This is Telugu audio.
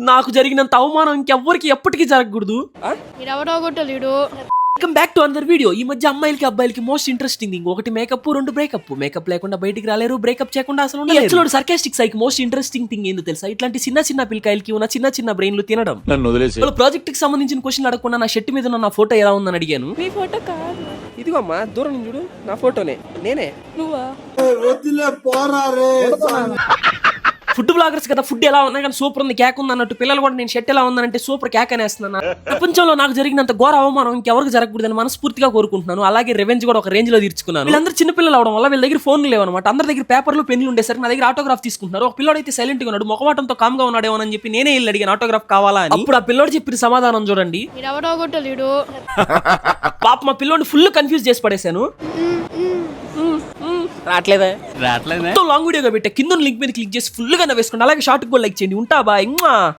నాకు జరిగినంత అవమానం ఇంకెవ్వరికి ఎప్పటికీ జరగకూడదు. Welcome back to another video. ఈ మధ్య అమ్మాయిలకి అబ్బాయిలకి మోస్ట్ ఇంట్రెస్టింగ్ థింగ్, ఒకటి మేకప్, రెండు బ్రేకప్. మేకప్ లేకుండా బయటికి రాలేరు, బ్రేకప్ చేయకుండా అసలు ఉండలేరు. సర్కాస్టిక్ సైకి మోస్ట్ ఇంట్రెస్టింగ్ థింగ్ ఏందో తెలుసా? ఇట్లాంటి చిన్న చిన్న పిల్లకాయలకి ఉన్న చిన్న చిన్న బ్రెయిన్లు తినడం. వాళ్ళు ప్రాజెక్ట్ కి సంబంధించిన క్వశ్చన్ అడగకుండా నా షర్ట్ మీద ఉన్న నా ఫోటో ఎలా ఉందని అడిగాను. మీ ఫోటో కాదు, ఇదిగోమ్మా దూరం నుంచి చూడు, నా ఫోటోనే, నేనే. నువ్వా? ఫుడ్ బ్లాగర్స్ కదా, ఫుడ్ ఎలా ఉన్నా కానీ సూపర్ ఉంది, కేక్ ఉంది అన్నట్టు పిల్లలు కూడా నేను షర్ట్ ఎలా ఉందంటే సూపర్ కేక్ అనేస్తున్నాను. ప్రపంచంలో నాకు జరిగినంత ఘోర అవమానం ఇంకెవరికి జరగకూడదని మనస్ఫూర్తిగా కోరుకుంటున్నాను. అలాగే రివెంజ్ కూడా ఒక రేంజ్ లో తీర్చుకున్నాను. వీళ్ళందరూ చిన్నపిల్లలు అవడం వల్ల వీళ్ళ దగ్గర ఫోన్లు లేవన్నమాట. అందరి దగ్గర పేపర్లు పెన్నులు ఉండేసరికి నా దగ్గర ఆటోగ్రాఫ్ తీసుకుంటున్నారు. ఒక పిల్లోడు అయితే సైలెంట్ గా ఉన్నాడు, మొహమాటంతో కామ్గా ఉన్నాడేమో అని చెప్పి నేనే వెళ్ళి అడిగాను ఆటోగ్రాఫ్ కావాలా అని. అప్పుడు ఆ పిల్లోడు చెప్పిన సమాధానం చూడండి. పాప మా పిల్లోడిని ఫుల్ కన్ఫ్యూజ్ చేసి పడేశాను. రావట్లేదా లాంగ్ వీడియోగా పెట్టే కింద లింక్ మీద క్లిక్ చేసి ఫుల్ గా వేసుకోండి. అలాగే షార్ట్ కూడా లైక్ చేయండి. ఉంటా బాయ్.